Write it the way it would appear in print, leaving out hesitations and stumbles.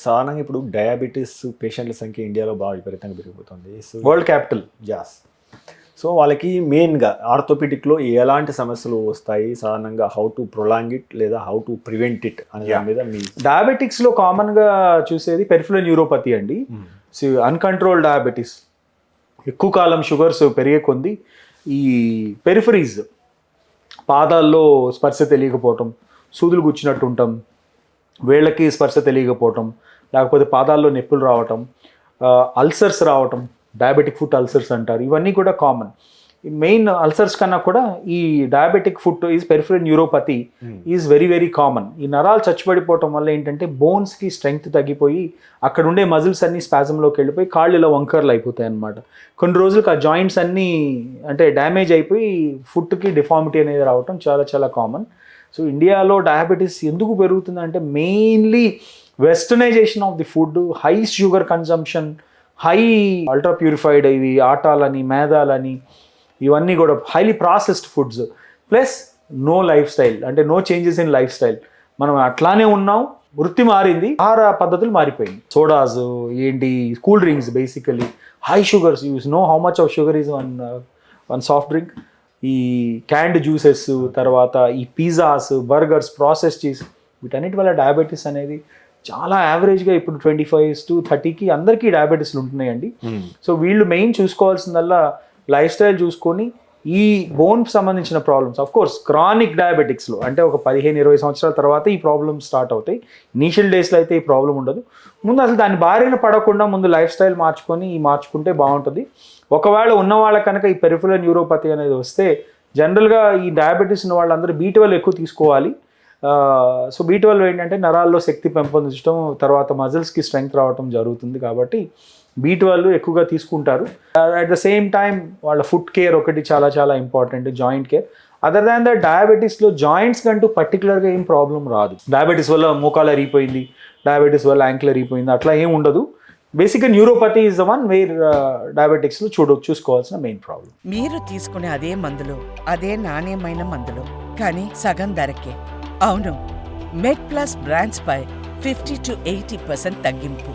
సాధారణంగా ఇప్పుడు డయాబెటీస్ పేషెంట్ల సంఖ్య ఇండియాలో బాగా విపరీతంగా పెరిగిపోతుంది. World capital. జాస్. సో వాళ్ళకి మెయిన్గా ఆర్థోపెడిక్లో ఎలాంటి సమస్యలు వస్తాయి, సాధారణంగా హౌ టు ప్రొలాంగ్ ఇట్ లేదా హౌ టు ప్రివెంట్ ఇట్ అనే దాని మీద మీ డయాబెటిక్స్లో కామన్గా చూసేది పెరిఫెరల్ న్యూరోపతి అండి. అన్కంట్రోల్ డయాబెటీస్, ఎక్కువ కాలం షుగర్స్ పెరిగే కొంది ఈ పెరిఫరీస్, పాదాల్లో స్పర్శ తెలియకపోవటం, సూదులు గుచ్చినట్టు ఉంటాం, వేళ్ళకి స్పర్శ తెలియకపోవటం, లేకపోతే పాదాల్లో నొప్పులు రావటం, అల్సర్స్ రావటం, డయాబెటిక్ ఫుట్ అల్సర్స్ అంటారు. ఇవన్నీ కూడా కామన్. మెయిన్ అల్సర్స్ కన్నా కూడా ఈ diabetic foot is peripheral neuropathy is very very common. ఈ నరాలు చచ్చిపడిపోవటం వల్ల ఏంటంటే బోన్స్కి స్ట్రెంగ్త్ తగ్గిపోయి అక్కడ ఉండే మజిల్స్ అన్నీ స్పాజంలోకి వెళ్ళిపోయి కాళ్ళు ఇలా వంకర్లు అయిపోతాయి అన్నమాట. కొన్ని రోజులకు ఆ జాయింట్స్ అన్నీ అంటే డ్యామేజ్ అయిపోయి ఫుట్కి డిఫార్మిటీ అనేది రావటం చాలా చాలా కామన్. సో ఇండియాలో డయాబెటీస్ ఎందుకు పెరుగుతుందంటే mainly westernization of the food, high sugar consumption, high ultra purified ఇవి ఆటాలని మేదాలని ఇవన్నీ కూడా highly processed foods, plus no lifestyle, అంటే no changes in lifestyle. మనం అట్లానే ఉన్నాం, వృత్తి మారింది, ఆహార పద్ధతులు మారిపోయింది. సోడాస్ ఏంటి, cool drinks, basically high sugars. Use know how much of sugar is one soft drink. ఈ క్యాండ్ జ్యూసెస్, తర్వాత ఈ పిజ్జాస్, బర్గర్స్, ప్రాసెస్ చీజ్, వీటన్నిటి వల్ల డయాబెటీస్ అనేది చాలా యావరేజ్గా ఇప్పుడు 25 to 30కి అందరికీ డయాబెటీస్లు ఉంటున్నాయండి. సో వీళ్ళు మెయిన్ చూసుకోవాల్సిందల్లా లైఫ్ స్టైల్ చూసుకొని ఈ బోన్కి సంబంధించిన ప్రాబ్లమ్స్, ఆఫ్ కోర్స్ క్రానిక్ డయాబెటిక్స్లో అంటే ఒక 15-20 సంవత్సరాల తర్వాత ఈ ప్రాబ్లమ్స్ స్టార్ట్ అవుతాయి. ఇనీషియల్ డేస్లో అయితే ఈ ప్రాబ్లం ఉండదు. ముందు అసలు దాని బారిన పడకుండా ముందు లైఫ్ స్టైల్ మార్చుకుంటే బాగుంటుంది. ఒకవేళ ఉన్న వాళ్ళ కనుక ఈ పెరిఫెరల్ న్యూరోపతి అనేది వస్తే జనరల్గా ఈ డయాబెటీస్ ఉన్న వాళ్ళందరూ B12 ఎక్కువ తీసుకోవాలి. సో B12 ఏంటంటే నరాల్లో శక్తి పెంపొందించడం, తర్వాత మజిల్స్కి స్ట్రెంగ్త్ రావడం జరుగుతుంది. కాబట్టి B12 ఎక్కువగా తీసుకుంటారు. అట్ ద సేమ్ టైం వాళ్ళ ఫుట్ కేర్ ఒకటి చాలా చాలా important, joint care. Other than the డయాబెటీస్లో జాయింట్స్ కంటూ పర్టికులర్గా ఏం ప్రాబ్లం రాదు. డయాబెటీస్ వల్ల మోకాలు అరిగిపోయింది, డయాబెటీస్ వల్ల యాంకిల్ అరిగిపోయింది, అట్లా ఏం ఉండదు. బేసిక్గా neuropathy is the one where డయాబెటిక్స్లో చూసుకోవాల్సిన మెయిన్ ప్రాబ్లం. మీరు తీసుకునే అదే మందులు, అదే నాణ్యమైన మందులు, కానీ సగం ధరకే. అవును, మెడ్ ప్లస్ బ్రాండ్స్ పై 50 to 80% తగ్గింపు.